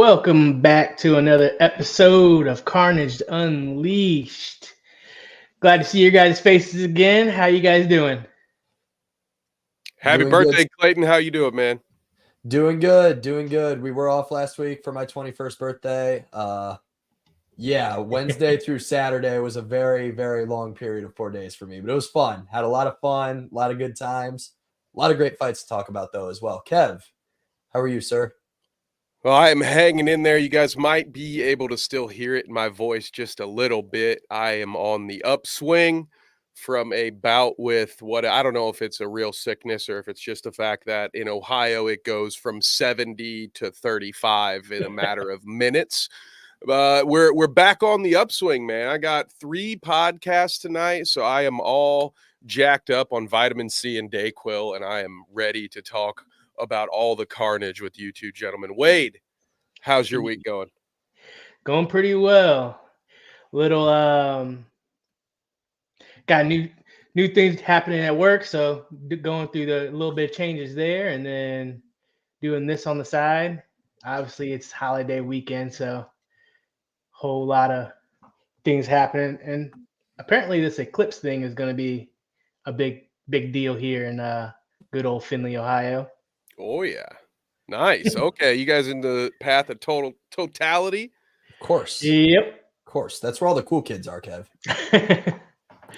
Welcome back to another episode of Carnage Unleashed. Glad to see your guys' faces again. How you guys doing? Happy Doing birthday, good. Clayton. How you doing, man? Doing good. We were off last week for my 21st birthday. Wednesday through Saturday was a very, very long period of 4 days for me, but it was fun. Had a lot of fun, a lot of good times, a lot of great fights to talk about though as well. Kev, how are you, sir? Well, I am hanging in there. You guys might be able to still hear it in my voice just a little bit. I am on the upswing from a bout with what I don't know if it's a real sickness or if it's just the fact that in Ohio it goes from 70 to 35 in a matter of minutes. We're back on the upswing, man. I got 3 podcasts tonight, so I am all jacked up on vitamin C and Dayquil, and I am ready to talk about all the carnage with you two gentlemen. Wade, how's your week going? Going pretty well. Little got new things happening at work, so going through the little bit of changes there, and then doing this on the side. Obviously, it's holiday weekend, so whole lot of things happening, and apparently this eclipse thing is going to be a big deal here in good old Findlay, Ohio. Oh yeah, nice. Okay, you guys in the path of totality? Of course. Yep. Of course. That's where all the cool kids are, Kev.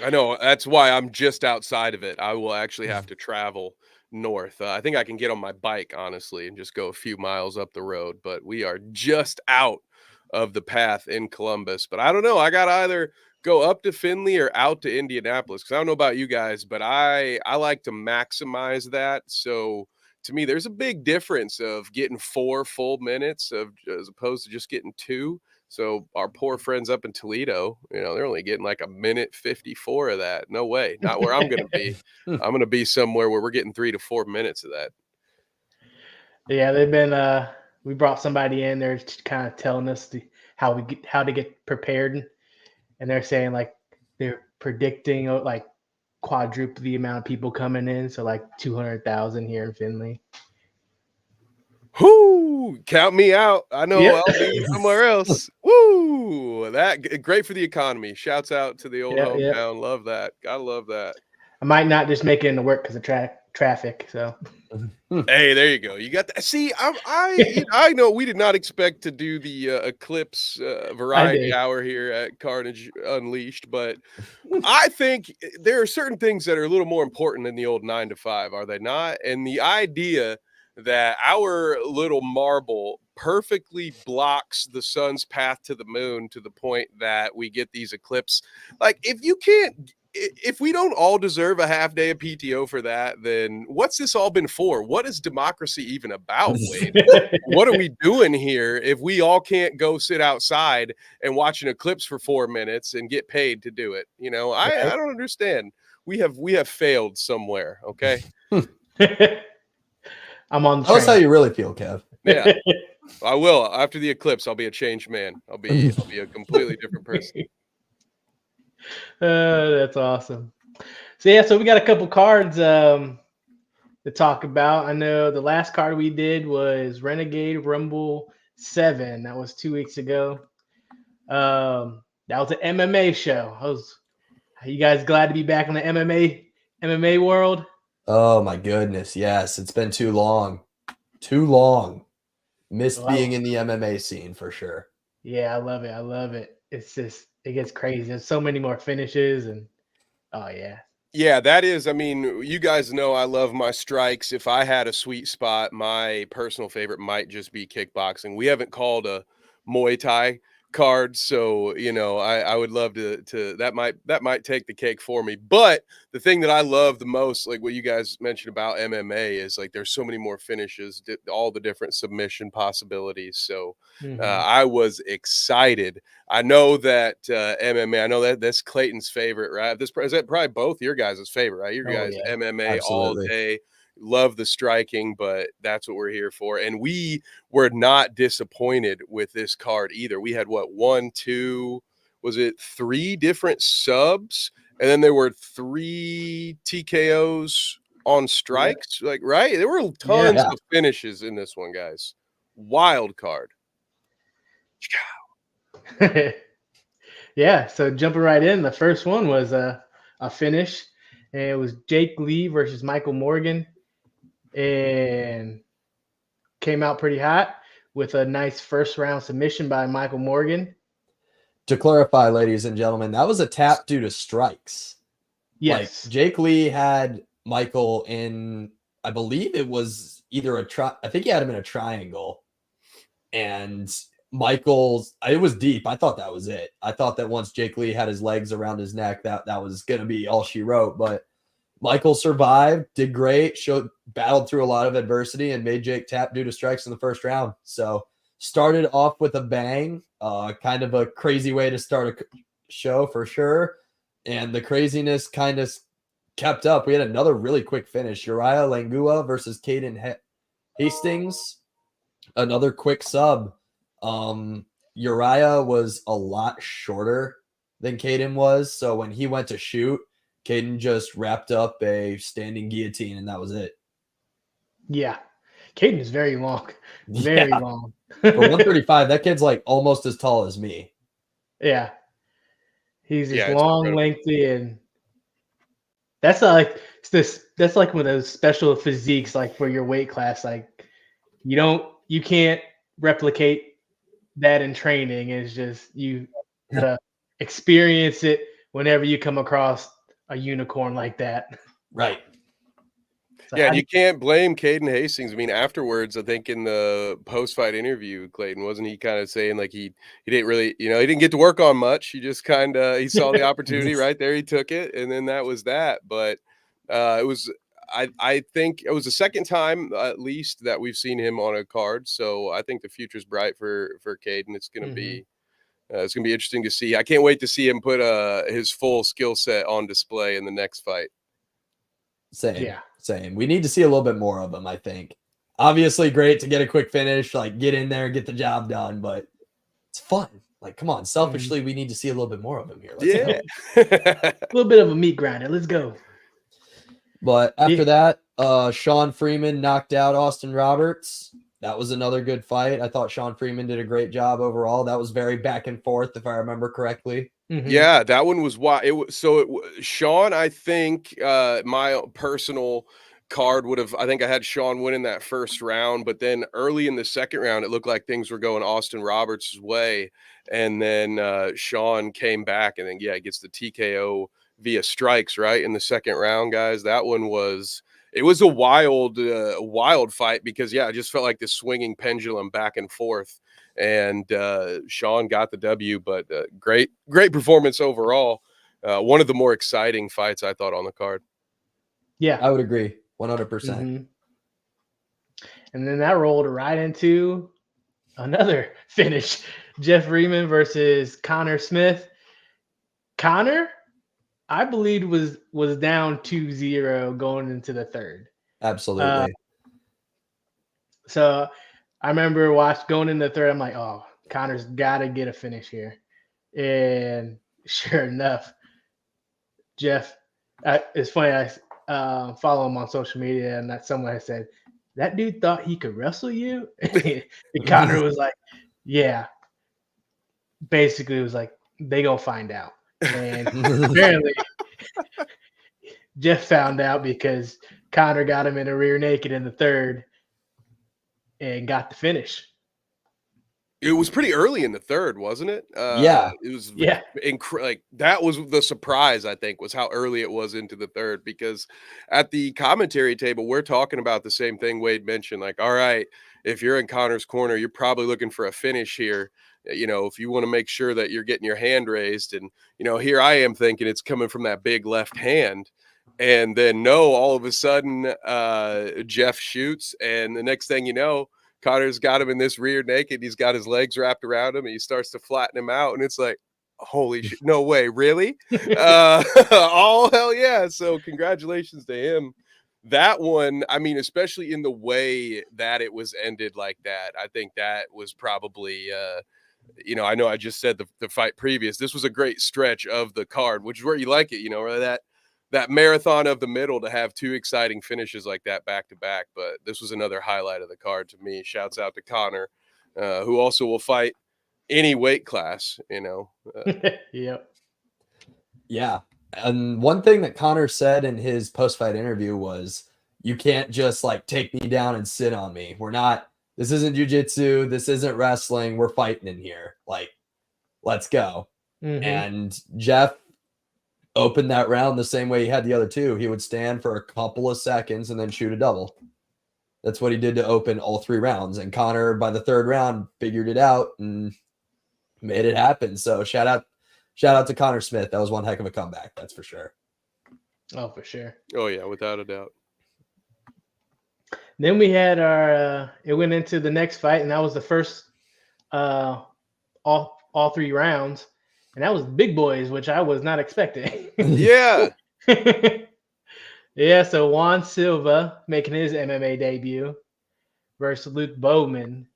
I know. That's why I'm just outside of it. I will actually have to travel north. I think I can get on my bike, honestly, and just go a few miles up the road. But we are just out of the path in Columbus. But I don't know. I got to either go up to Findlay or out to Indianapolis, because I don't know about you guys, but I like to maximize that. So to me, there's a big difference of getting 4 full minutes as opposed to just getting 2. So our poor friends up in Toledo, they're only getting like 1:54 of that. No way. Not where I'm going to be. I'm going to be somewhere where we're getting 3 to 4 minutes of that. Yeah, they've been we brought somebody in there kind of telling us how to get prepared, and they're saying like they're predicting like quadruple the amount of people coming in, so like 200,000 here in Findlay. Whoo! Count me out. I know Yep. I'll be somewhere else. Woo! That great for the economy. Shouts out to the old hometown. Love that. Gotta love that. I might not just make it into work because of traffic. So, hey, there you go. You got that. See, I know we did not expect to do the Eclipse variety hour here at Carnage Unleashed, but I think there are certain things that are a little more important than the old 9 to 5, are they not? And the idea that our little marble perfectly blocks the sun's path to the moon to the point that we get these eclipses. Like, if we don't all deserve a half day of PTO for that, then what's this all been for? What is democracy even about, Wade? What are we doing here if we all can't go sit outside and watch an eclipse for 4 minutes and get paid to do it? I don't understand. We have failed somewhere, okay? I'm on the train. That's how you really feel, Kev. Yeah, I will. After the eclipse, I'll be a changed man. I'll be a completely different person. That's awesome. So we got a couple cards to talk about. I know the last card we did was Renegade Rumble 7. That was 2 weeks ago. That was an MMA show. Are you guys glad to be back in the MMA world? Oh my goodness, yes. It's been too long. Too long. Missed being in the MMA scene for sure. Yeah, I love it. It's just, it gets crazy. There's so many more finishes and oh yeah. Yeah, that is, I mean, you guys know I love my strikes. If I had a sweet spot, my personal favorite might just be kickboxing. We haven't called a Muay Thai card, so I would love to that might take the cake for me. But the thing that I love the most, like what you guys mentioned about MMA, is like there's so many more finishes, all the different submission possibilities. So I was excited. I know that MMA, I know that's Clayton's favorite, right? Is that probably both your guys' favorite, right? Your guys MMA Absolutely. all day. Love the striking, but that's what we're here for. And we were not disappointed with this card either. We had 3 different subs, and then there were 3 TKOs on strikes. Like, right? There were tons of finishes in this one, guys. Wild card. Yeah, so jumping right in, the first one was a finish, and it was Jake Lee versus Michael Morgan, and came out pretty hot with a nice first round submission by Michael Morgan. To clarify, ladies and gentlemen, that was a tap due to strikes. Yes. Like Jake Lee had Michael in, I believe it was either I think he had him in a triangle, and Michael's, it was deep. I thought that was it. I thought that once Jake Lee had his legs around his neck, that was going to be all she wrote. But Michael survived, did great, battled through a lot of adversity, and made Jake tap due to strikes in the first round. So started off with a bang, kind of a crazy way to start a show for sure. And the craziness kind of kept up. We had another really quick finish. Uriah Langua versus Caden Hastings. Another quick sub. Uriah was a lot shorter than Caden was. So when he went to shoot, Caden just wrapped up a standing guillotine, and that was it. Yeah. Caden is very long. Very long. For 135, that kid's like almost as tall as me. Yeah. He's just long, incredible. Lengthy, and that's like one of those special physiques, like for your weight class. Like you can't replicate that in training. It's just you gotta experience it whenever you come across a unicorn like that. Right. So yeah, and you can't blame Caden Hastings. I mean, afterwards, I think in the post-fight interview, Clayton, wasn't he kind of saying like he didn't really, he didn't get to work on much. He just kind of, he saw the opportunity right there. He took it, and then that was that. But it was, I think it was the second time at least that we've seen him on a card. So I think the future's bright for Caden. It's going to be, it's going to be interesting to see. I can't wait to see him put his full skill set on display in the next fight. Same. We need to see a little bit more of him, I think. Obviously, great to get a quick finish, like get in there, get the job done, but it's fun. Like, come on, selfishly, we need to see a little bit more of him here. A little bit of a meat grinder. Let's go. But after that, Sean Freeman knocked out Austin Roberts. That was another good fight. I thought Sean Freeman did a great job overall. That was very back and forth, if I remember correctly. Yeah, that one was why it was. So Sean, I think my personal card would have. I think I had Sean winning that first round, but then early in the second round, it looked like things were going Austin Roberts' way, and then Sean came back, and then he gets the TKO via strikes right in the second round, guys. That one was. It was a wild fight because I just felt like this swinging pendulum back and forth. And Sean got the W, but great performance overall. One of the more exciting fights I thought on the card. Yeah, I would agree 100%. And then that rolled right into another finish. Jeff Riemann versus Connor Smith. Connor, I believe, was down 2-0 going into the third. Absolutely. So I remember going in the third, I'm like, oh, Connor's got to get a finish here. And sure enough, Jeff, it's funny, I follow him on social media, and that someone had said, that dude thought he could wrestle you? And Connor was like, yeah. Basically, it was like, they gonna find out. And apparently, Jeff found out because Connor got him in a rear naked in the third and got the finish. It was pretty early in the third, wasn't it? It was like that was the surprise, I think, was how early it was into the third, because at the commentary table, we're talking about the same thing Wade mentioned. Like, all right, if you're in Connor's corner, you're probably looking for a finish here. If you want to make sure that you're getting your hand raised, and, here I am thinking it's coming from that big left hand. And then all of a sudden, Jeff shoots, and the next thing you know, Connor's got him in this rear naked. He's got his legs wrapped around him, and he starts to flatten him out. And it's like, holy shit, no way, really? Oh, hell yeah. So congratulations to him. That one, I mean, especially in the way that it was ended like that, I think that was probably, I know I just said the fight previous. This was a great stretch of the card, which is where you like it, where that marathon of the middle to have two exciting finishes like that back to back. But this was another highlight of the card to me. Shouts out to Connor, who also will fight any weight class, Yep. Yeah. And one thing that Connor said in his post-fight interview was, you can't just like take me down and sit on me. This isn't jiu-jitsu. This isn't wrestling. We're fighting in here. Like, let's go. Mm-hmm. And Jeff opened that round the same way he had the other two. He would stand for a couple of seconds and then shoot a double. That's what he did to open all 3 rounds. And Connor, by the 3rd round, figured it out and made it happen. So shout out to Connor Smith. That was one heck of a comeback. That's for sure. Oh, for sure. Oh yeah, without a doubt. Then we had it went into the next fight, and that was the first all 3 rounds, and that was big boys, which I was not expecting. Yeah. Yeah, so Juan Silva making his MMA debut versus Luke Bowman,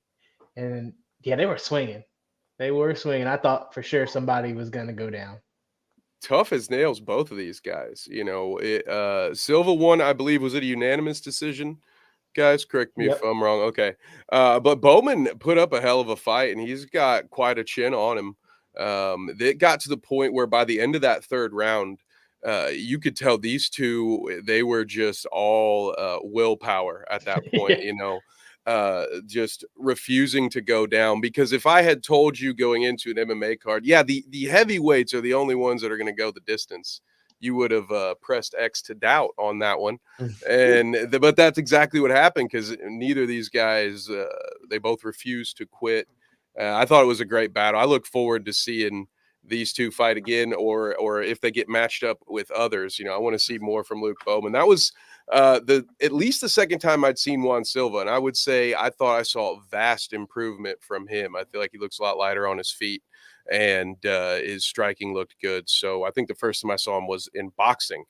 and yeah, they were swinging. I thought for sure somebody was gonna go down. Tough as nails, both of these guys. Silva won, I believe, was it a unanimous decision? Guys, correct me if I'm wrong. Okay. But Bowman put up a hell of a fight, and he's got quite a chin on him. It got to the point where by the end of that 3rd round, you could tell these two, they were just all willpower at that point, just refusing to go down. Because if I had told you going into an MMA card, the heavyweights are the only ones that are going to go the distance, you would have pressed X to doubt on that one. But that's exactly what happened, because neither of these guys, they both refused to quit. I thought it was a great battle. I look forward to seeing these two fight again, or if they get matched up with others. I want to see more from Luke Bowman. That was at least the second time I'd seen Juan Silva, and I would say I thought I saw a vast improvement from him. I feel like he looks a lot lighter on his feet, and his striking looked good. So I think the first time I saw him was in boxing.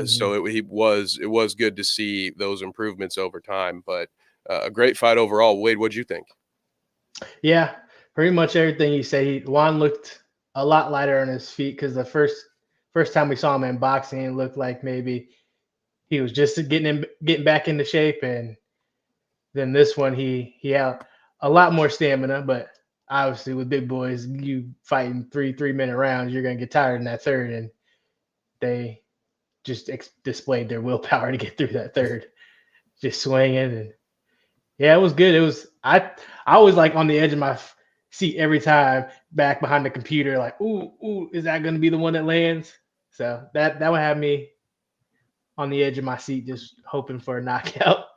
So it was good to see those improvements over time. But a great fight overall. Wade, what'd you think? Yeah, pretty much everything you say. Juan looked a lot lighter on his feet, because the first time we saw him in boxing, it looked like maybe he was just getting back into shape, and then this one he had a lot more stamina. But obviously, with big boys, you fighting 3-minute rounds, you're gonna get tired in that 3rd, and they just displayed their willpower to get through that 3rd, just swinging. And yeah, it was good. It was I was like on the edge of my seat every time, back behind the computer, like, ooh, is that going to be the one that lands? So that would have me on the edge of my seat, just hoping for a knockout.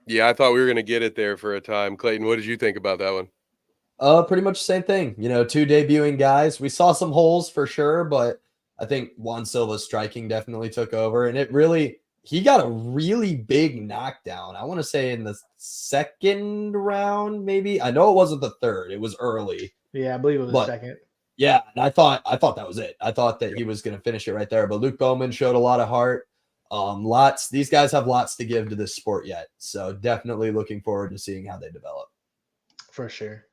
Yeah, I thought we were going to get it there for a time. Clayton, what did you think about that one? Pretty much the same thing. 2 debuting guys. We saw some holes for sure, but I think Juan Silva's striking definitely took over, and he got a really big knockdown. I want to say in the 2nd round, maybe. I know it wasn't the 3rd. It was early. Yeah, I believe it was the 2nd. Yeah, and I thought that was it. I thought that he was going to finish it right there. But Luke Bowman showed a lot of heart. These guys have lots to give to this sport yet. So definitely looking forward to seeing how they develop. For sure.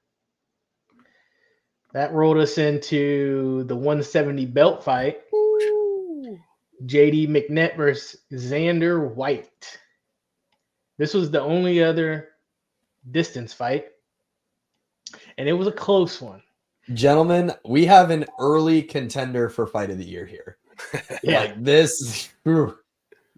That rolled us into the 170 belt fight. Ooh. JD McNett versus Xander White. This was the only other distance fight, and it was a close one. Gentlemen, we have an early contender for fight of the year here. Yeah. Like this, you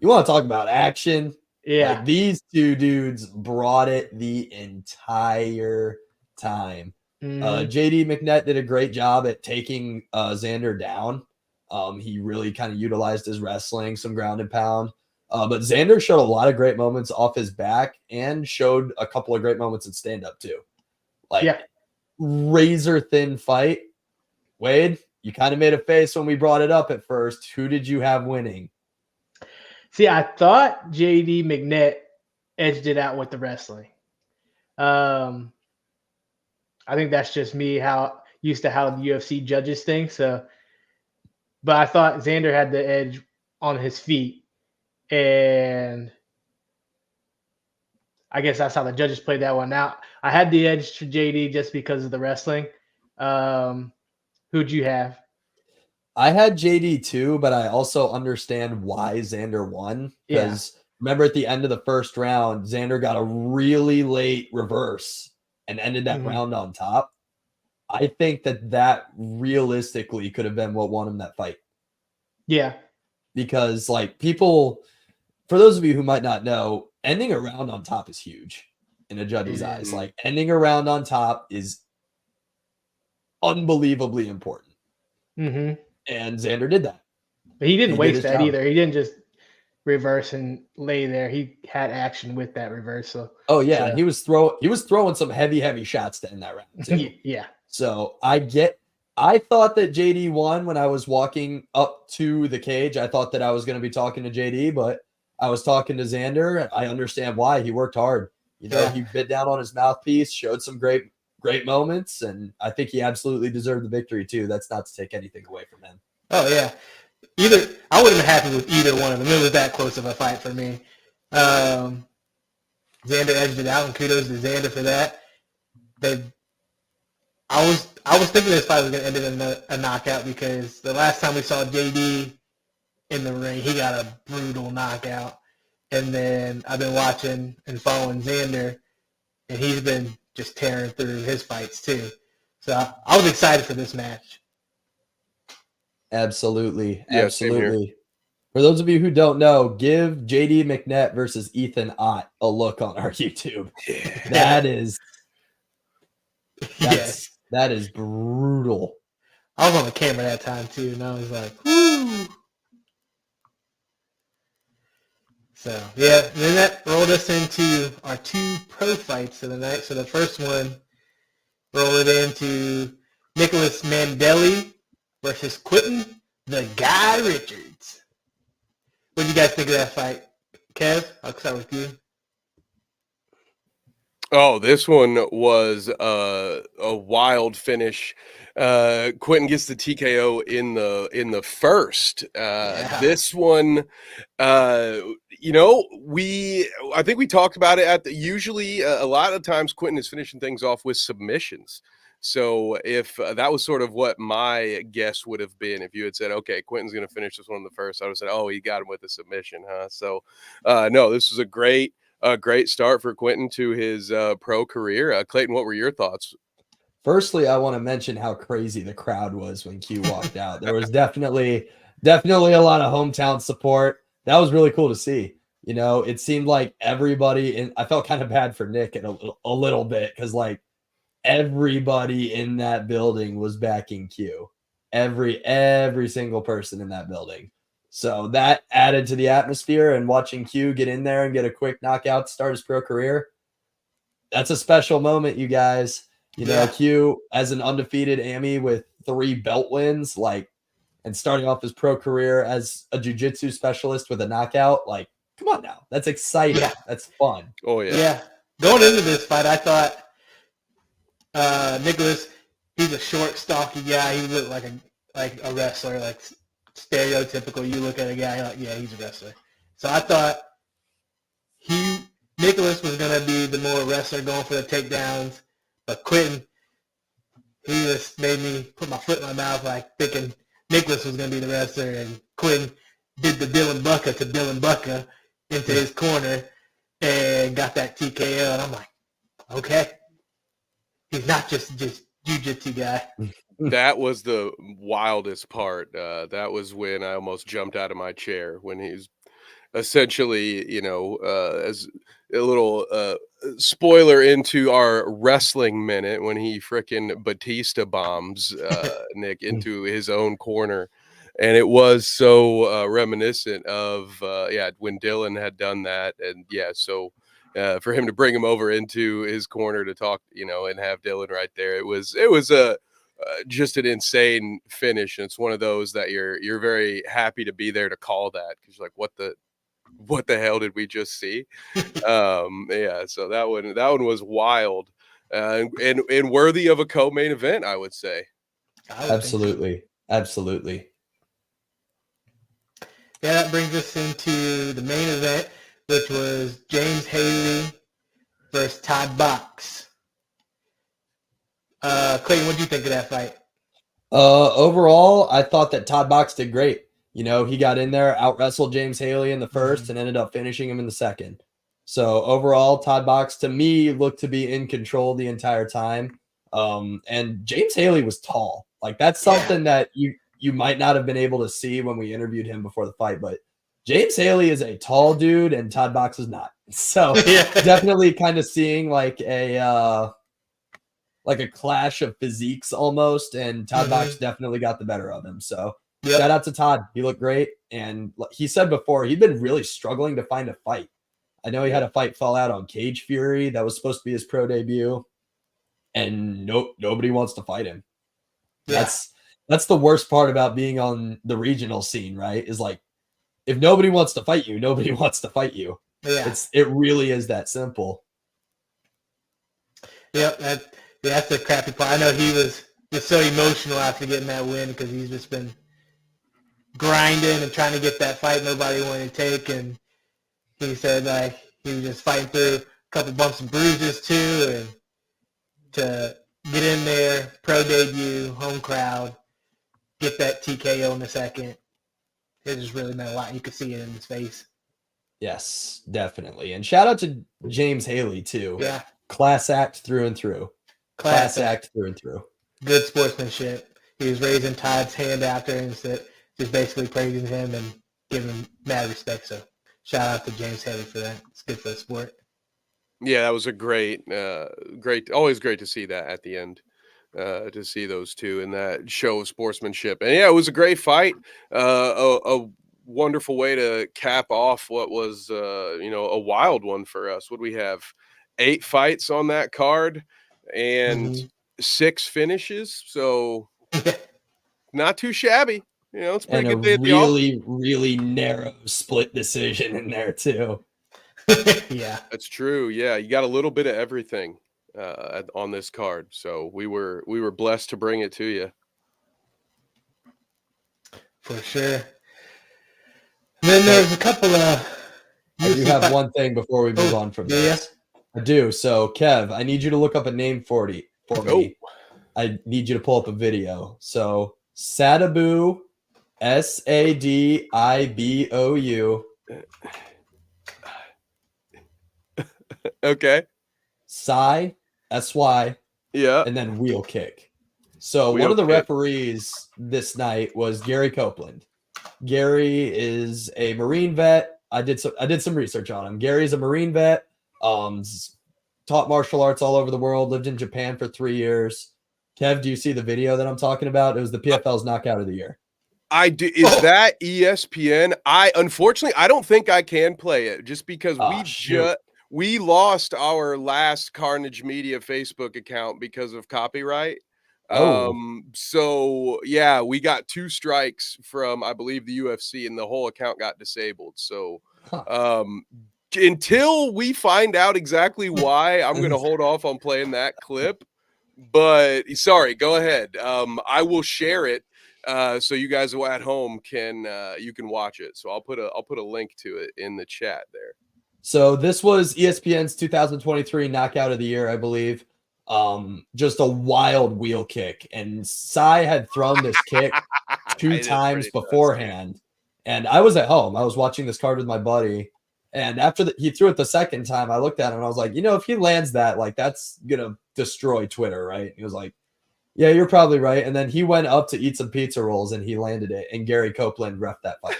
want to talk about action? Yeah. Like these two dudes brought it the entire time. JD McNett did a great job at taking Xander down. He really kind of utilized his wrestling, some ground and pound. But Xander showed a lot of great moments off his back and showed a couple of great moments in stand-up too. Razor thin fight. Wade, you kind of made a face when we brought it up at first. Who did you have winning? See, I thought JD McNett edged it out with the wrestling. I think that's just me, how the UFC judges things. So, but I thought Xander had the edge on his feet, and I guess that's how the judges played that one out. I had the edge to JD just because of the wrestling. Who'd you have? I had JD too, but I also understand why Xander won. Because remember at the end of the 1st round, Xander got a really late reverse and ended that round on top, I think that realistically could have been what won him that fight. Yeah. Because like people, for those of you who might not know, ending a round on top is huge in a judge's eyes. Like ending a round on top is unbelievably important. And Xander did that. But he didn't waste that either. He didn't just reverse and lay there. He had action with that reversal. Oh yeah, so. He was throwing some heavy shots to end that round too. Yeah. So I thought that JD won when I was walking up to the cage. I thought that I was going to be talking to JD, but I was talking to Xander. I understand why. He worked hard. You know, he bit down on his mouthpiece, showed some great moments, and I think he absolutely deserved the victory too. That's not to take anything away from him. Oh yeah. I wouldn't have been happy with either one of them. It was that close of a fight for me. Xander edged it out, and kudos to Xander for that. I was thinking this fight was going to end in a knockout because the last time we saw JD in the ring, he got a brutal knockout. And then I've been watching and following Xander, and he's been just tearing through his fights too. So I was excited for this match. Absolutely. Absolutely. For those of you who don't know, give JD McNett versus Ethan Ott a look on our YouTube. That is brutal. I was on the camera that time too, and I was like, whoo. So, yeah, and then that rolled us into our 2 pro fights of the night. So the first one rolled into Nicholas Mandelli versus Quentin the Guy Richards. What do you guys think of that fight? Kev, I'll start with you. Oh, this one was a wild finish. Quentin gets the TKO in the first. This one, you know, I think we talked about it usually a lot of times Quentin is finishing things off with submissions. So if that was sort of what my guess would have been, if you had said, okay, Quentin's going to finish this one in the first, I would have said, oh, he got him with a submission, huh? So no, this was a great start for Quentin to his pro career. Clayton, what were your thoughts? Firstly, I want to mention how crazy the crowd was when Q walked out. There was definitely a lot of hometown support. That was really cool to see. You know, it seemed like everybody, and I felt kind of bad for Nick a little bit because like everybody in that building was backing Q. Every single person in that building. So that added to the atmosphere, and watching Q get in there and get a quick knockout to start his pro career. That's a special moment, you guys. You know, Q as an undefeated Ami with 3 belt wins, like, and starting off his pro career as a jiu-jitsu specialist with a knockout. Like, come on now. That's exciting. Yeah. That's fun. Oh, yeah. Yeah. Going into this fight, I thought Nicholas, he's a short, stocky guy. He looked like a wrestler, like stereotypical. You look at a guy like, yeah, he's a wrestler. So I thought Nicholas was going to be the more wrestler going for the takedowns, but Quentin, he just made me put my foot in my mouth, like thinking Nicholas was going to be the wrestler, and Quentin did the Dylan Bucka into his corner and got that TKO, and I'm like, okay, he's not just jiu-jitsu guy. That was the wildest part. That was when I almost jumped out of my chair when he's essentially, you know, as a little spoiler into our wrestling minute, when he frickin' Batista bombs Nick into his own corner. And it was so reminiscent of, when Dylan had done that. And so for him to bring him over into his corner to talk, you know, and have Dylan right there, it was just an insane finish. And it's one of those that you're very happy to be there to call that, because you're like, what the hell did we just see? So that one was wild, and worthy of a co-main event, I would say. Absolutely. Yeah, that brings us into the main event, which was James Haley versus Todd Box. Clayton, what do you think of that fight? Overall, I thought that Todd Box did great. You know, he got in there, out wrestled James Haley in the first, and ended up finishing him in the second. So overall, Todd Box to me looked to be in control the entire time. And James Haley was tall. Like that's something that you might not have been able to see when we interviewed him before the fight, but James Haley is a tall dude and Todd Box is not. So definitely kind of seeing like a clash of physiques almost, and Todd Box definitely got the better of him. So shout out to Todd. He looked great. And he said before, he'd been really struggling to find a fight. I know he had a fight fall out on Cage Fury. That was supposed to be his pro debut. And nobody wants to fight him. Yeah. That's the worst part about being on the regional scene, right? Is like, if nobody wants to fight you, nobody wants to fight you. Yeah. It really is that simple. Yep, that's the crappy part. I know he was just so emotional after getting that win because he's just been grinding and trying to get that fight nobody wanted to take, and he said like he was just fighting through a couple bumps and bruises too, and to get in there, pro debut, home crowd, get that TKO in the second, it just really meant a lot. You could see it in his face. Yes, definitely. And shout out to James Haley too. Yeah. Class act through and through. Class act through and through. Good sportsmanship. He was raising Todd's hand after and just basically praising him and giving him mad respect. So shout out to James Haley for that. It's good for the sport. Yeah, that was a great, always great to see that at the end, to see those two in that show of sportsmanship. And yeah, it was a great fight. A wonderful way to cap off what was, a wild one for us. What we have? 8 fights on that card and 6 finishes. So not too shabby. It's pretty good. And a really, really narrow split decision in there too. Yeah, that's true. Yeah, you got a little bit of everything on this card. So we were blessed to bring it to you. For sure. Then there's a couple of... I do have one thing before we move on from this. I do. So, Kev, I need you to look up a name for me. I need you to pull up a video. So, Sadibou, Sadibou. Okay. Sy, SY. Yeah. And then wheel kick. So, one of the referees this night was Gary Copeland. Gary is a Marine vet. I did some research on him. Gary's a Marine vet. Taught martial arts all over the world, lived in Japan for 3 years. Kev, do you see the video that I'm talking about? It was the PFL's knockout of the year. I do. Is that ESPN? Unfortunately, I don't think I can play it just because we lost our last Carnage Media Facebook account because of copyright. So yeah, we got 2 strikes from, I believe, the UFC, and the whole account got disabled. So, until we find out exactly why, I'm going to hold off on playing that clip. But sorry, go ahead. I will share it so you guys at home can watch it. So I'll put a link to it in the chat there. So this was ESPN's 2023 knockout of the year, I believe. Just a wild wheel kick, and Sy had thrown this kick 2 times beforehand. And I was at home. I was watching this card with my buddy. And after he threw it the second time, I looked at him and I was like, if he lands that, like, that's going to destroy Twitter, right? He was like, yeah, you're probably right. And then he went up to eat some pizza rolls and he landed it. And Gary Copeland reffed that fight.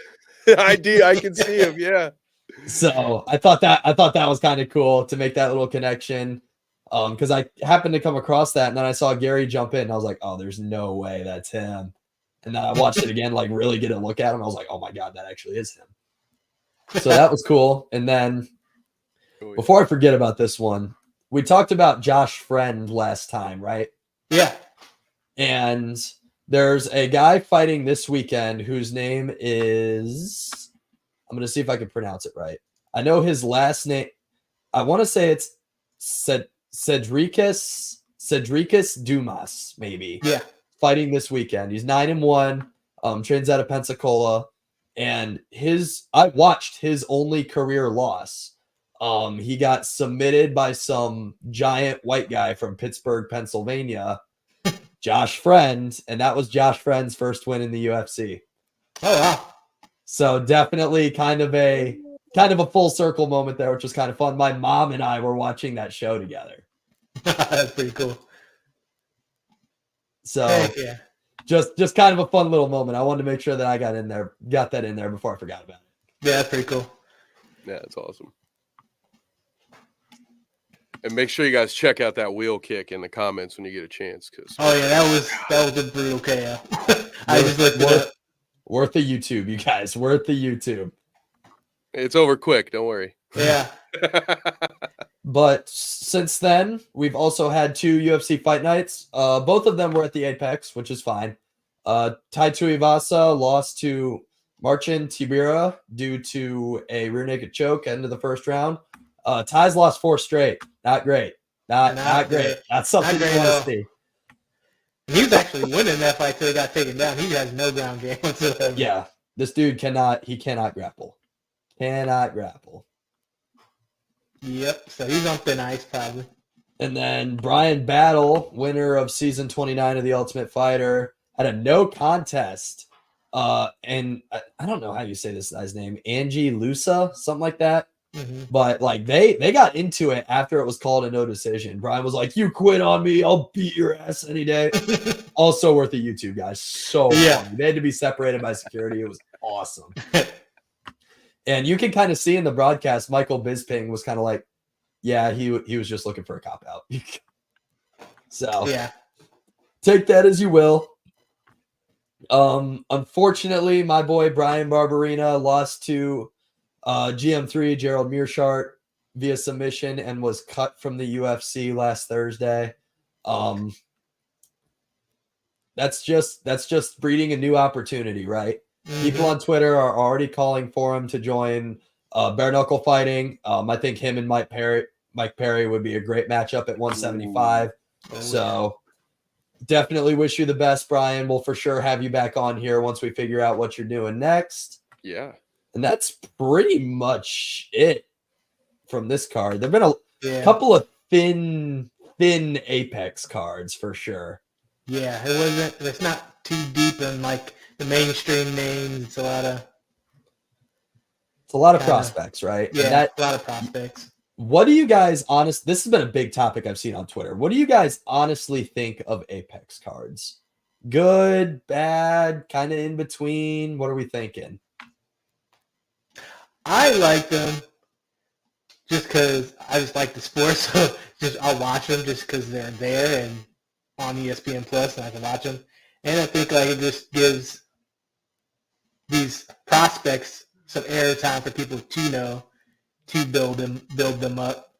I can see him. Yeah. So I thought that was kind of cool to make that little connection. Because I happened to come across that, and then I saw Gary jump in and I was like, oh, there's no way that's him. And then I watched it again, like really get a look at him. I was like, oh my God, that actually is him. So that was cool. And then before I forget about this one, we talked about Josh Friend last time, right? Yeah. And there's a guy fighting this weekend whose name is, I'm going to see if I can pronounce it right. I know his last name. I want to say it's Cedricus Dumas, maybe. Yeah. Fighting this weekend. He's 9-1, trains out of Pensacola. And I watched his only career loss. He got submitted by some giant white guy from Pittsburgh, Pennsylvania, Josh Friend, and that was Josh Friend's first win in the UFC. Oh, wow. So definitely kind of a kind of a full circle moment there, which was kind of fun. My mom and I were watching that show together. That's pretty cool. So yeah. Just kind of a fun little moment. I wanted to make sure that I got that in there before I forgot about it. Yeah, that's pretty cool. Yeah, it's awesome. And make sure you guys check out that wheel kick in the comments when you get a chance. Oh yeah, that was a brutal KO. I just looked it up. Worth the YouTube, you guys. Worth the YouTube. It's over quick. Don't worry. Yeah. But since then, we've also had 2 UFC fight nights. Both of them were at the Apex, which is fine. Tai Tuivasa lost to Marcin Tibira due to a rear naked choke end of the first round. Ty's lost 4 straight. Not great. Not great. That's something you want to see. He was actually winning that fight till he got taken down. He has no ground game whatsoever. Yeah, this dude cannot grapple. Cannot grapple. Yep, so he's on thin ice probably. And then Brian Battle, winner of season 29 of The Ultimate Fighter, had a no contest. And I don't know how you say this guy's name, Angie Lusa, something like that. Mm-hmm. But like they got into it after it was called a no decision. Brian was like, "You quit on me, I'll beat your ass any day." Also worth the YouTube, guys. So funny. They had to be separated by security. It was awesome. And you can kind of see in the broadcast, Michael Bisping was kind of like, yeah, he was just looking for a cop out. So yeah, take that as you will. Unfortunately, my boy Brian Barberina lost to GM3 Gerald Mearshart via submission and was cut from the UFC last Thursday. That's just breeding a new opportunity, right? Mm-hmm. People on Twitter are already calling for him to join bare knuckle fighting. I think him and Mike Perry would be a great matchup at 175. So definitely wish you the best, Brian. We'll for sure have you back on here once we figure out what you're doing next. Yeah. And that's pretty much it from this card. There've been a couple of thin Apex cards for sure. Yeah, it's not too deep in like the mainstream names. It's a lot of prospects, right? Yeah, a lot of prospects. What do you guys this has been a big topic I've seen on Twitter. What do you guys honestly think of Apex cards? Good, bad, kind of in between? What are we thinking? I like them just because I just like the sport. So I'll watch them just because they're there and on ESPN Plus, and I can watch them. And I think like it just gives these prospects some airtime for people to know, to build them up,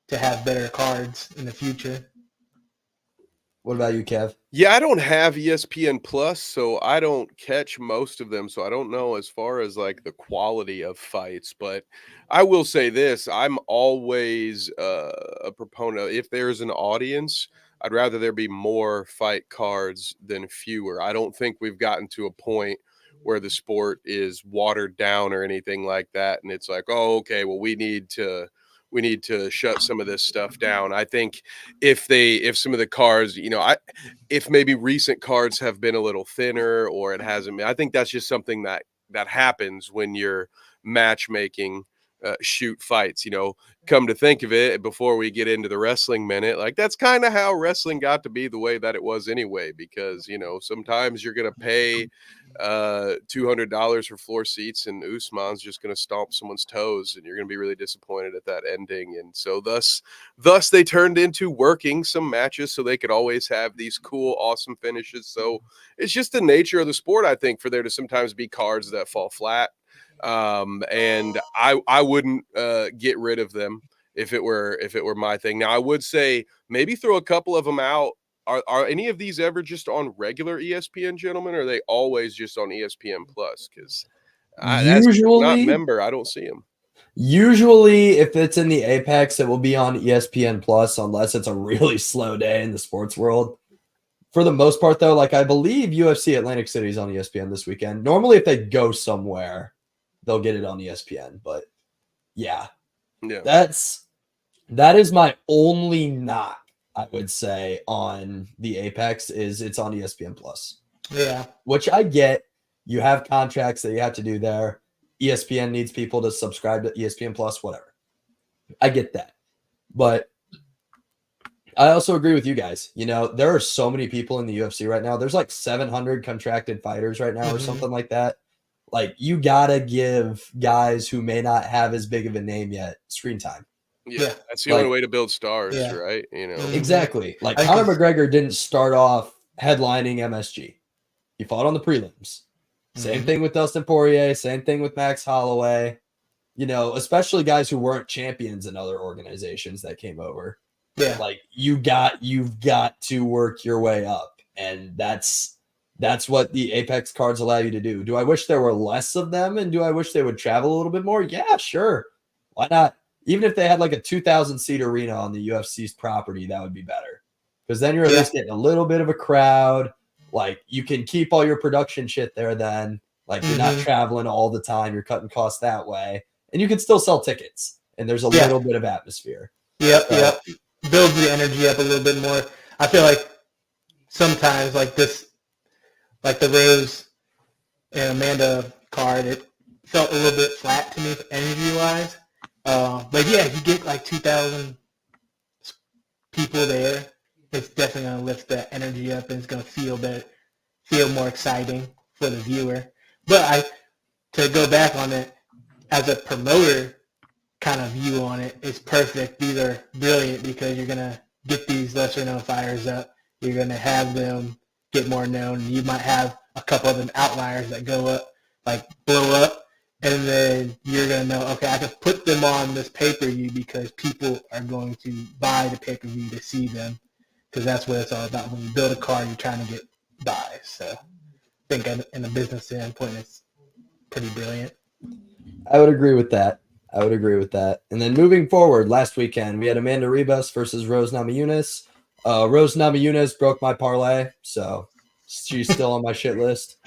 to have better cards in the future. What about you, Kev? Yeah, I don't have ESPN Plus, so I don't catch most of them. So I don't know as far as like the quality of fights. But I will say this: I'm always a proponent. If there's an audience, I'd rather there be more fight cards than fewer. I don't think we've gotten to a point where the sport is watered down or anything like that. And it's like, oh, okay, well, we need to shut some of this stuff down. I think if some of the cards, if maybe recent cards have been a little thinner or it hasn't been, I think that's just something that happens when you're matchmaking shoot fights. Come to think of it, before we get into the wrestling minute, like that's kind of how wrestling got to be the way that it was anyway, because sometimes you're going to pay $200 for floor seats and Usman's just going to stomp someone's toes and you're going to be really disappointed at that ending. And so thus they turned into working some matches so they could always have these cool, awesome finishes. So it's just the nature of the sport, I think, for there to sometimes be cards that fall flat. And I wouldn't get rid of them if it were my thing. Now I would say maybe throw a couple of them out. Are any of these ever just on regular ESPN, gentlemen? Or are they always just on ESPN Plus? Because usually, not member, I don't see them. Usually, if it's in the Apex, it will be on ESPN Plus, unless it's a really slow day in the sports world. For the most part, though, like I believe UFC Atlantic City is on ESPN this weekend. Normally, if they go somewhere, they'll get it on ESPN. But yeah, that is my only knock, I would say, on the Apex is it's on ESPN Plus. Yeah. Which I get. You have contracts that you have to do there. ESPN needs people to subscribe to ESPN Plus, whatever. I get that. But I also agree with you guys. You know, there are so many people in the UFC right now. There's like 700 contracted fighters right now or something like that. Like, you got to give guys who may not have as big of a name yet screen time. Yeah, that's the only way to build stars, right? You know, exactly. Like, Conor McGregor didn't start off headlining MSG. He fought on the prelims. Same thing with Dustin Poirier. Same thing with Max Holloway. You know, especially guys who weren't champions in other organizations that came over. Yeah, like you've got to work your way up, and that's what the Apex cards allow you to do. Do I wish there were less of them, and do I wish they would travel a little bit more? Yeah, sure. Why not? Even if they had like a 2,000 seat arena on the UFC's property, that would be better, because then you're at least getting a little bit of a crowd. Like, you can keep all your production shit there. Then, like, you're not traveling all the time. You're cutting costs that way, and you can still sell tickets. And there's a little bit of atmosphere. Yep. Builds the energy up a little bit more. I feel like sometimes, like this, like the Rose and Amanda card, it felt a little bit flat to me energy-wise. But yeah, you get like 2,000 people there. It's definitely going to lift that energy up, and it's going to feel better, feel more exciting for the viewer. But to go back on it, as a promoter kind of view on it, it's perfect. These are brilliant because you're going to get these lesser-known fighters up. You're going to have them get more known. You might have a couple of them outliers that go up, like blow up, and then you're going to know, okay, I can put them on this pay-per-view because people are going to buy the pay-per-view to see them, because that's what it's all about. When you build a card, you're trying to get buys. So I think in a business standpoint, it's pretty brilliant. I would agree with that. And then moving forward, last weekend, we had Amanda Ribas versus Rose Namajunas. Rose Namajunas broke my parlay, so she's still on my shit list.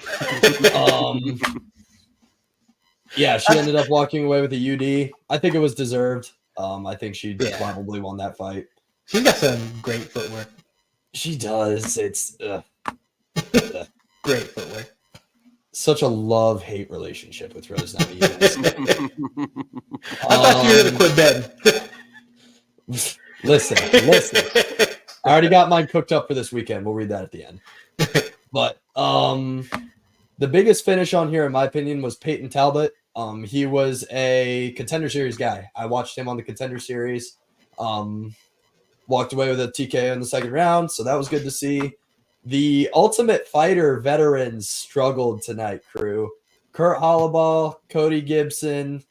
Yeah, she ended up walking away with a UD. I think it was deserved. I think she probably won that fight. She's got some great footwork. She does. It's great footwork. Such a love-hate relationship with Rose Namajunas. I thought you were going to quit betting. Listen. I already got mine cooked up for this weekend. We'll read that at the end. But the biggest finish on here, in my opinion, was Peyton Talbot. He was a Contender Series guy. I watched him on the Contender Series. Walked away with a TKO in the second round, so that was good to see. The Ultimate Fighter veterans struggled tonight, crew. Kurt Holloway, Cody Gibson,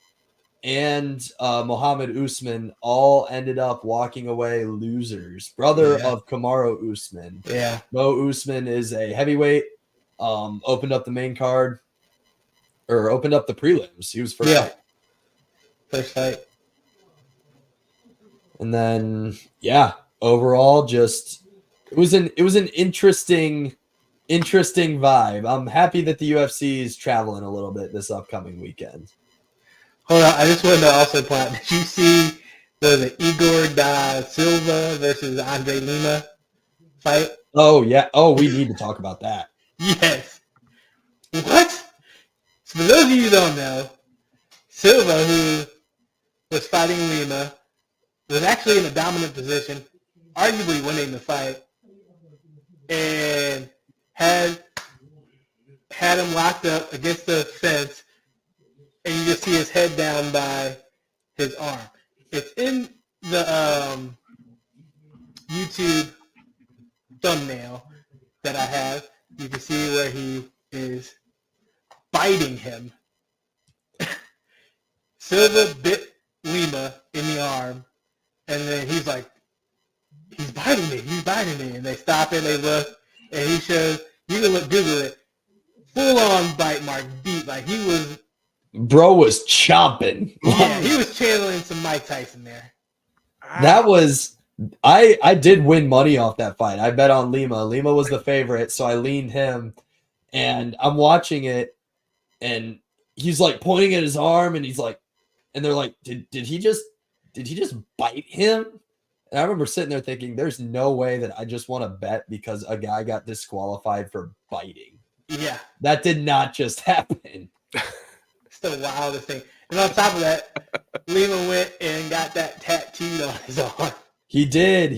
and Mohammed Usman all ended up walking away losers. Brother of Kamaru Usman. Yeah. Mo Usman is a heavyweight. Opened up the main card, or opened up the prelims. He was first fight. First fight. And then, overall, just it was an interesting vibe. I'm happy that the UFC is traveling a little bit this upcoming weekend. Hold on, I just wanted to also point out, did you see the Igor da Silva versus Andre Lima fight? Oh, yeah. Oh, we need to talk about that. Yes. What? So for those of you who don't know, Silva, who was fighting Lima, was actually in a dominant position, arguably winning the fight, and had him locked up against the fence, and you just see his head down by his arm. It's in the YouTube thumbnail that I have. You can see where he is biting him. Silva bit Lima in the arm, and then he's like, he's biting me. And they stop it, they look, and he shows, you can Google it, full-on bite mark, deep. Like, he was... Bro was chomping. Yeah, he was channeling some Mike Tyson there. That was... I did win money off that fight. I bet on Lima. Lima was the favorite, so I leaned him. And I'm watching it, and he's like pointing at his arm, and he's like, and they're like, did he just bite him? And I remember sitting there thinking, there's no way that I just want to bet because a guy got disqualified for biting. Yeah. That did not just happen. the wildest thing. And on top of that, Lima went and got that tattooed on his arm. He did.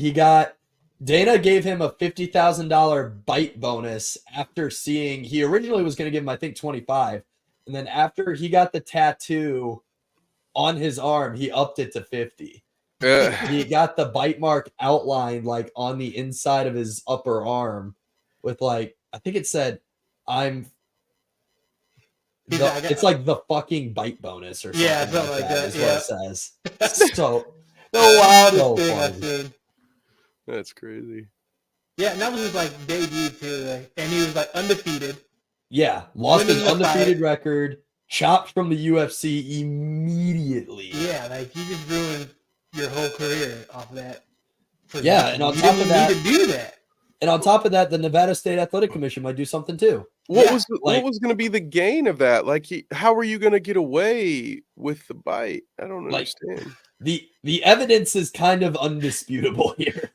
Dana gave him a $50,000 bite bonus after seeing, he originally was going to give him, I think, 25. And then after he got the tattoo on his arm, he upped it to 50. He got the bite mark outlined like on the inside of his upper arm with like, I think it said, it's like the fucking bite bonus or something. Yeah, something like that. Is what it says. So the wildest thing I've seen. That's crazy. Yeah, and that was his like debut too, and he was like undefeated. Yeah, lost his undefeated record, chopped from the UFC immediately. Yeah, like you just ruined your whole career off of that. Yeah, and on top of that, need to do that. And on top of that, the Nevada State Athletic Commission might do something too. What was going to be the gain of that? Like, how are you going to get away with the bite? I don't understand. The evidence is kind of undisputable here.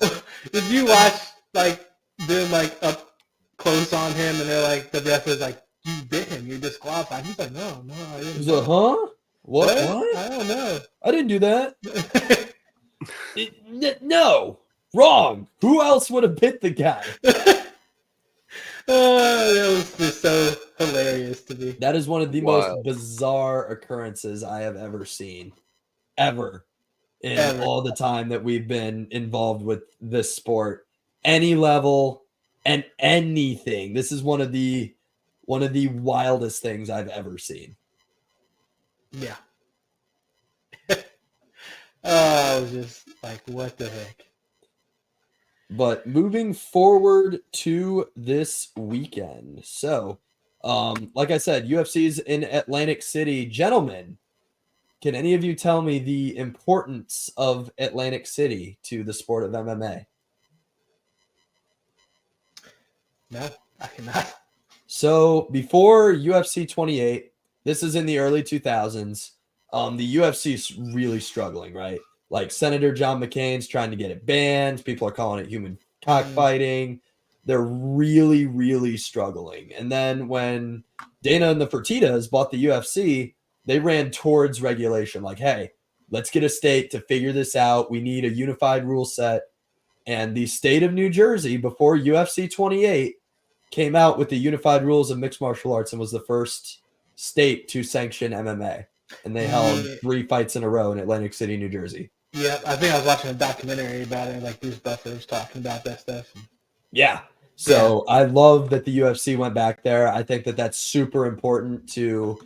Did you watch like them like up close on him, and they're like, the ref is like, you bit him, you're disqualified. He's like, no, I didn't. He's like, huh? What? I don't know. I didn't do that. No, wrong. Who else would have bit the guy? That was just so hilarious to me. That is one of the most bizarre occurrences I have ever seen, ever. All the time that we've been involved with this sport, any level and anything. This is one of the wildest things I've ever seen. Yeah. I was just like, what the heck? But moving forward to this weekend. So, like I said, UFC's in Atlantic City. Gentlemen, can any of you tell me the importance of Atlantic City to the sport of MMA? No, I cannot. So before UFC 28, this is in the early 2000s, the UFC is really struggling, right? Like Senator John McCain's trying to get it banned. People are calling it human cockfighting. They're really, really struggling. And then when Dana and the Fertittas bought the UFC, they ran towards regulation. Like, hey, let's get a state to figure this out. We need a unified rule set. And the state of New Jersey, before UFC 28, came out with the unified rules of mixed martial arts and was the first state to sanction MMA. And they held 3 fights in a row in Atlantic City, New Jersey. Yeah, I think I was watching a documentary about it, like Bruce Buffer was talking about that stuff. Yeah. So I love that the UFC went back there. I think that that's super important to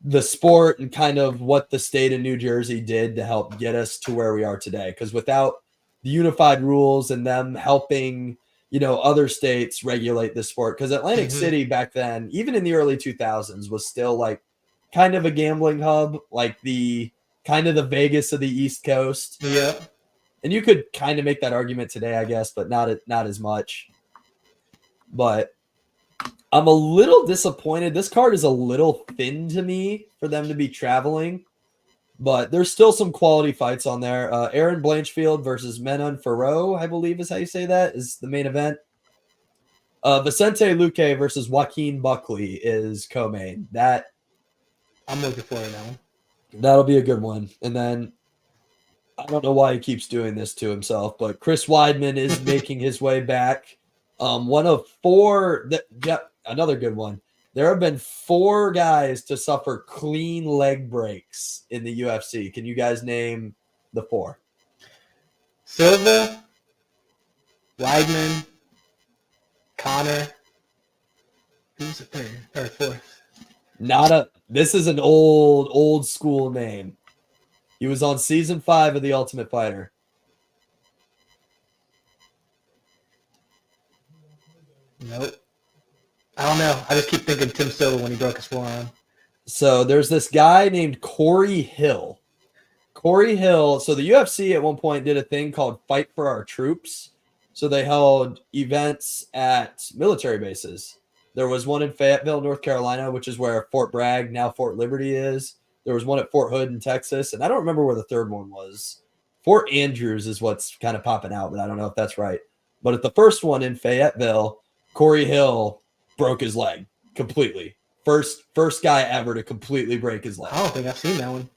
the sport and kind of what the state of New Jersey did to help get us to where we are today. Because without the unified rules and them helping, other states regulate the sport, because Atlantic City back then, even in the early 2000s, was still like kind of a gambling hub, like the kind of the Vegas of the East Coast. Yeah. And you could kind of make that argument today, I guess, but not as much. But I'm a little disappointed. This card is a little thin to me for them to be traveling, but there's still some quality fights on there. Aaron Blanchfield versus Menon Ferro, I believe is how you say that, is the main event. Vicente Luque versus Joaquin Buckley is co-main. That I'm looking forward to that one. That'll be a good one. And then I don't know why he keeps doing this to himself, but Chris Weidman is making his way back. One of 4 another good one. There have been 4 guys to suffer clean leg breaks in the UFC. Can you guys name the 4? Silva, Weidman, Connor. Who's the 3rd or 4th? This is an old school name. He was on season 5 of The Ultimate Fighter. Nope. I don't know. I just keep thinking Tim Silva when he broke his forearm. So there's this guy named Corey Hill. Corey Hill. So the UFC at one point did a thing called Fight for Our Troops. So they held events at military bases. There was one in Fayetteville, North Carolina, which is where Fort Bragg, now Fort Liberty, is. There was one at Fort Hood in Texas, and I don't remember where the 3rd one was. Fort Andrews is what's kind of popping out, but I don't know if that's right. But at the first one in Fayetteville, Corey Hill broke his leg completely. First guy ever to completely break his leg. I don't think I've seen that one.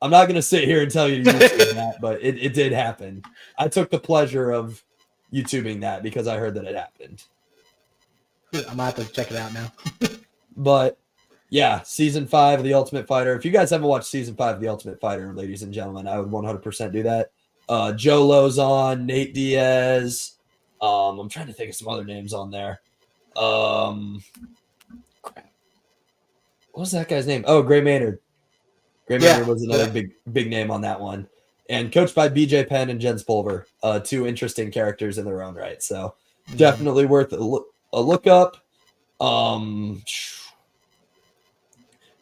I'm not going to sit here and tell you to YouTube that, but it did happen. I took the pleasure of YouTubing that because I heard that it happened. I might have to check it out now. But yeah, season 5 of The Ultimate Fighter. If you guys haven't watched season 5 of The Ultimate Fighter, ladies and gentlemen, I would 100% do that. Joe Lozon, Nate Diaz. I'm trying to think of some other names on there. Crap. What was that guy's name? Oh, Gray Maynard. Gray Maynard was another big name on that one. And coached by BJ Penn and Jens Pulver. 2 interesting characters in their own right. So definitely worth a look up.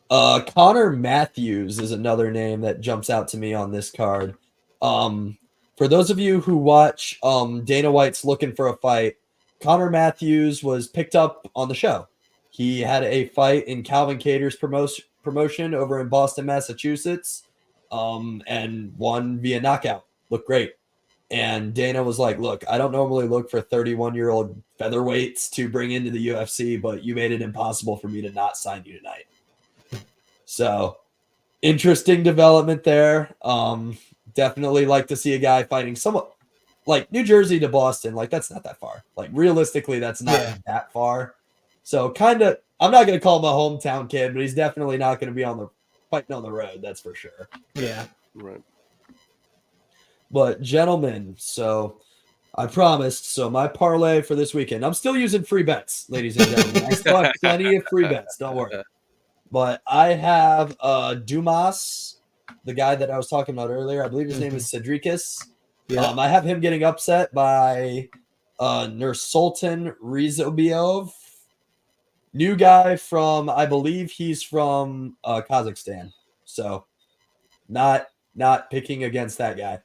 Connor Matthews is another name that jumps out to me on this card. For those of you who watch Dana White's Looking for a Fight, Connor Matthews was picked up on the show. He had a fight in Calvin Cater's promotion over in Boston, Massachusetts, and won via knockout. Looked great. And Dana was like, look, I don't normally look for 31-year-old featherweights to bring into the UFC, but you made it impossible for me to not sign you tonight. So interesting development there. Definitely like to see a guy fighting somewhat like New Jersey to Boston. Like that's not that far. Like realistically, that's not that far. So kind of, I'm not going to call him a hometown kid, but he's definitely not going to be fighting on the road. That's for sure. Yeah. Right. But gentlemen, so I promised. So my parlay for this weekend, I'm still using free bets, ladies and gentlemen. I still have plenty of free bets. Don't worry. But I have Dumas, the guy that I was talking about earlier. I believe his name is Cedricus. Yeah. I have him getting upset by Nursultan Rizobiov. New guy from, I believe he's from Kazakhstan. So not picking against that guy.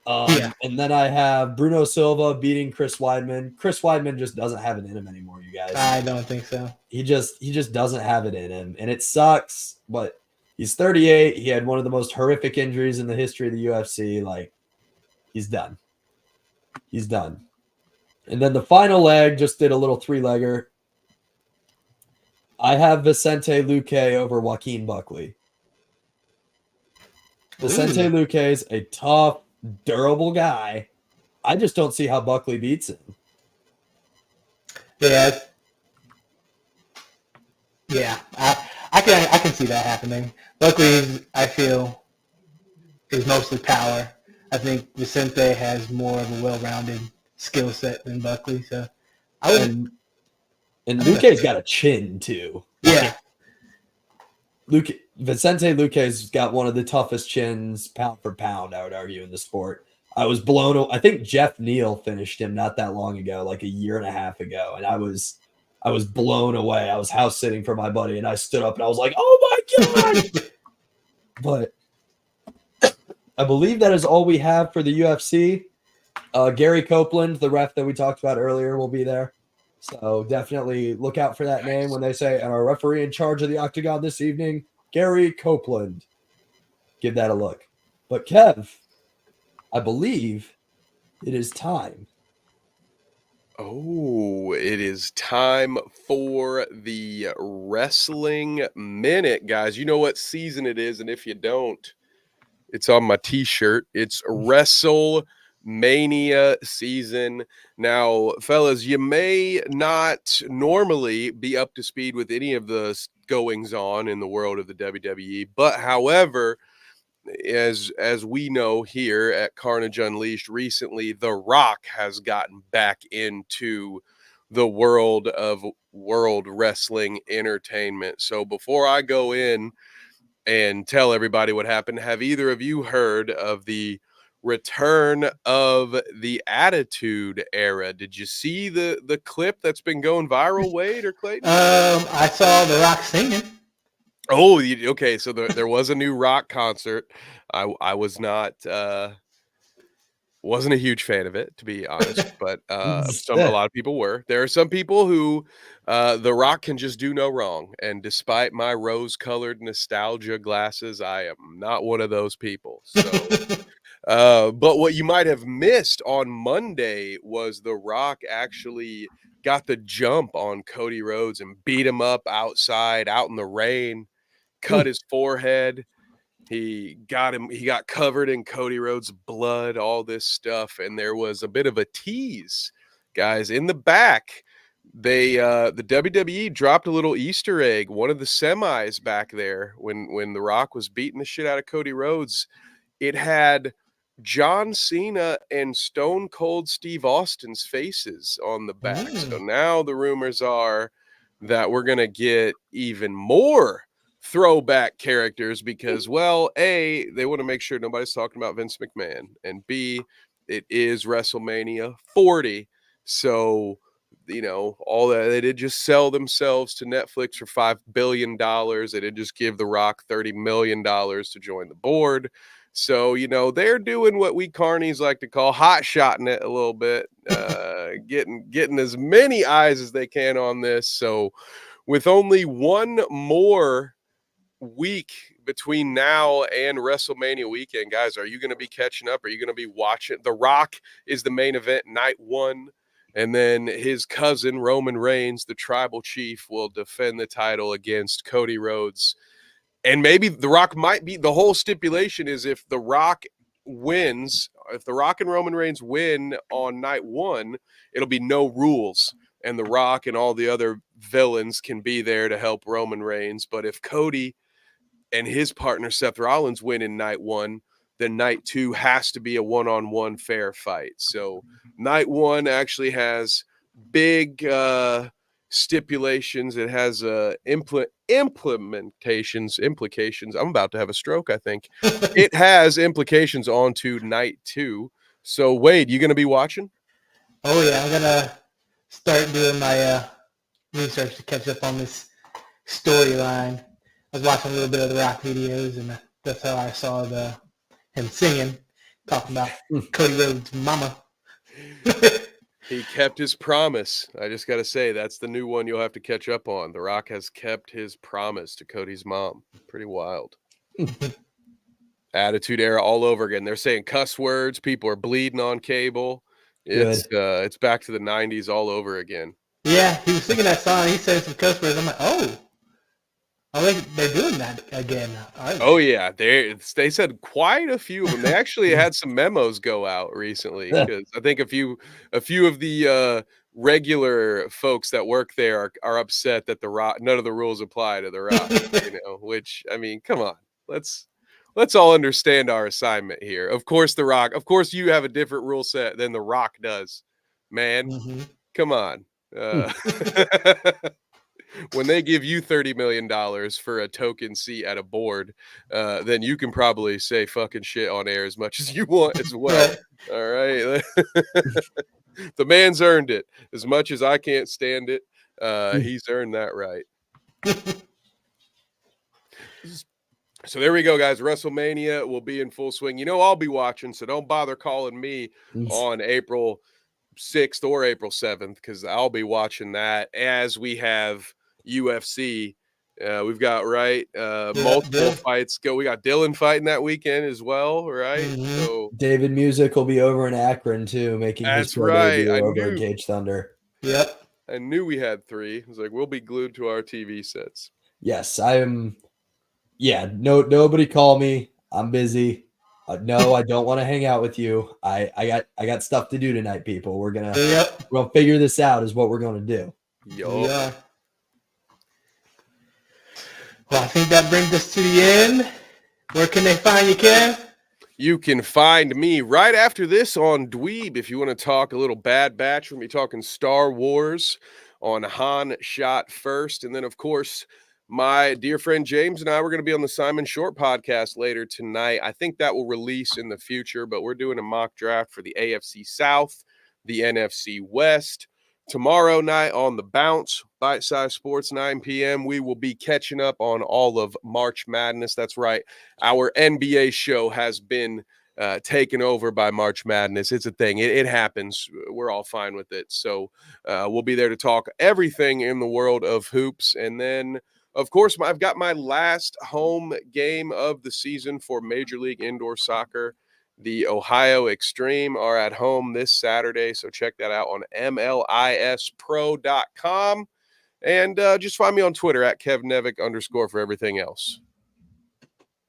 And then I have Bruno Silva beating Chris Weidman. Chris Weidman just doesn't have it in him anymore, you guys. I don't think so. He just doesn't have it in him, and it sucks. But he's 38. He had one of the most horrific injuries in the history of the UFC. Like, he's done. He's done. And then the final leg just did a little 3-legger. I have Vicente Luque over Joaquin Buckley. Vicente Luque is a tough, durable guy. I just don't see how Buckley beats him. Yeah. I can see that happening. Buckley, I feel, is mostly power. I think Vicente has more of a well-rounded skill set than Buckley. So and Luque's got a chin too. Yeah. Vicente Luque's got one of the toughest chins pound for pound, I would argue, in the sport. I was blown away. I think Jeff Neal finished him not that long ago, like a year and a half ago, and I was blown away. I was house sitting for my buddy, and I stood up and I was like, "Oh my god!" But I believe that is all we have for the UFC. Gary Copeland, the ref that we talked about earlier, will be there. So definitely look out for that name when they say, and our referee in charge of the Octagon this evening, Gary Copeland. Give that a look. But Kev, I believe it is time. Oh, it is time for the Wrestling Minute, guys. You know what season it is, and if you don't, it's on my t-shirt. It's WrestleMania season. Now, fellas, you may not normally be up to speed with any of the goings on in the world of the WWE, but however, as we know here at Carnage Unleashed recently, The Rock has gotten back into the world of world wrestling entertainment. So before I go in and tell everybody what happened, have either of you heard of the return of the Attitude Era? Did you see the clip that's been going viral, Wade or Clayton? I saw The Rock singing. Oh, okay. So there was a new Rock concert. I was not wasn't a huge fan of it, to be honest, but a lot of people were. There are some people who The Rock can just do no wrong, and despite my rose-colored nostalgia glasses, I am not one of those people. So, but what you might have missed on Monday was The Rock actually got the jump on Cody Rhodes and beat him up outside, out in the rain, cut his forehead. He got covered in Cody Rhodes' blood, all this stuff. And there was a bit of a tease, guys, in the back. The WWE dropped a little Easter egg, one of the semis back there when The Rock was beating the shit out of Cody Rhodes. It had John Cena and Stone Cold Steve Austin's faces on the back. So now the rumors are that we're going to get even more throwback characters because, well, A, they want to make sure nobody's talking about Vince McMahon, and B, it is WrestleMania 40. So, all that, they did just sell themselves to Netflix for $5 billion. They did just give The Rock $30 million to join the board. So, they're doing what we carnies like to call hot-shotting it a little bit, getting as many eyes as they can on this. So with only one more week between now and WrestleMania weekend, guys, are you going to be catching up? Are you going to be watching? The Rock is the main event night one. And then his cousin, Roman Reigns, the tribal chief, will defend the title against Cody Rhodes. And maybe The Rock might be, the whole stipulation is if The Rock wins, if The Rock and Roman Reigns win on night one, it'll be no rules. And The Rock and all the other villains can be there to help Roman Reigns. But if Cody and his partner Seth Rollins win in night one, then night two has to be a one-on-one fair fight. So night one actually has big stipulations. It has implications. I'm about to have a stroke, I think. It has implications onto night two. So Wade, you gonna be watching? Oh yeah, I'm gonna start doing my research to catch up on this storyline. I was watching a little bit of the Rock videos, and that's how I saw him singing, talking about Cody Rhodes' mama. He kept his promise. I just got to say, that's the new one you'll have to catch up on. The Rock has kept his promise to Cody's mom. Pretty wild. Attitude Era all over again. They're saying cuss words. People are bleeding on cable. It's back to the 90s all over again. Yeah, he was singing that song. He said some cuss words. I'm like, oh, they're doing that again. Oh yeah, they said quite a few of them. They actually had some memos go out recently because I think a few of the regular folks that work there are upset that The Rock, none of the rules apply to The Rock. Which, I mean, come on, let's all understand our assignment here. Of course, The Rock. Of course, you have a different rule set than The Rock does, man. Come on. When they give you $30 million for a token seat at a board, then you can probably say fucking shit on air as much as you want as well. All right. The man's earned it. As much as I can't stand it, he's earned that right. So there we go, guys. WrestleMania will be in full swing. I'll be watching, so don't bother calling me on April 6th or April 7th because I'll be watching that as we have UFC. We've got multiple fights go. We got Dylan fighting that weekend as well, right? So David Music will be over in Akron too, making his debut over at Gage Thunder. Yep. I knew we had three. I was like, we'll be glued to our TV sets. Yes, I am. Yeah, nobody call me. I'm busy. No, I don't want to hang out with you. I got stuff to do tonight, people. We're gonna figure this out. Is what we're gonna do. Yeah. Well, I think that brings us to the end. Where can they find you, Kev? You can find me right after this on Dweeb if you want to talk a little Bad Batch. We're going to be talking Star Wars on Han Shot First. And then, of course, my dear friend James and I, we're going to be on the Simon Short podcast later tonight. I think that will release in the future, but we're doing a mock draft for the AFC South, the NFC West. Tomorrow night on The Bounce, Bite Size Sports, 9 p.m., we will be catching up on all of March Madness. That's right. Our NBA show has been taken over by March Madness. It's a thing. It happens. We're all fine with it. So we'll be there to talk everything in the world of hoops. And then, of course, I've got my last home game of the season for Major League Indoor Soccer. The Ohio Extreme are at home this Saturday, so check that out on MLISpro.com. And just find me on Twitter at KevNevick _ for everything else.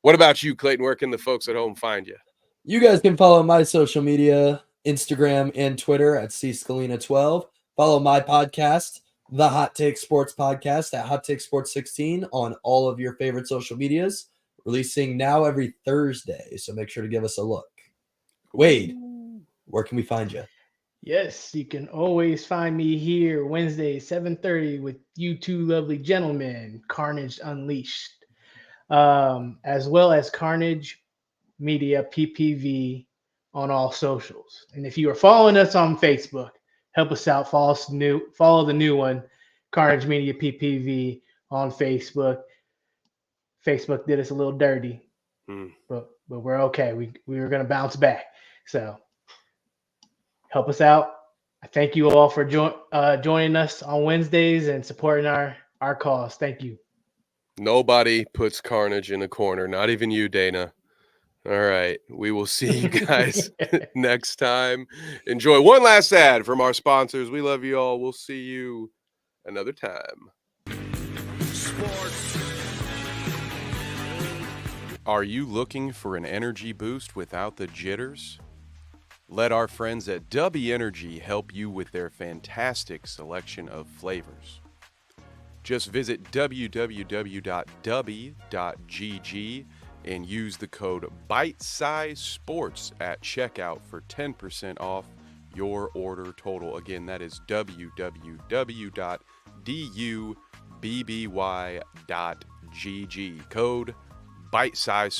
What about you, Clayton? Where can the folks at home find you? You guys can follow my social media, Instagram and Twitter at cscalina12. Follow my podcast, the Hot Take Sports Podcast, at Hot Take Sports 16 on all of your favorite social medias. Releasing now every Thursday, so make sure to give us a look. Wade, where can we find you? Yes, you can always find me here Wednesday, 7:30 with you two lovely gentlemen, Carnage Unleashed, as well as Carnage Media PPV on all socials. And if you are following us on Facebook, help us out. Follow the new one, Carnage Media PPV on Facebook. Facebook did us a little dirty, but we're okay. We were going to bounce back. So help us out. I thank you all for joining us on Wednesdays and supporting our cause. Thank you. Nobody puts Carnage in a corner, not even you, Dana. All right. We will see you guys next time. Enjoy. One last ad from our sponsors. We love you all. We'll see you another time. Sports. Are you looking for an energy boost without the jitters? Let our friends at Dubby Energy help you with their fantastic selection of flavors. Just visit www.dubby.gg and use the code BITESIZESPORTS at checkout for 10% off your order total. Again, that is www.dubby.gg. Code BITESIZESPORTS.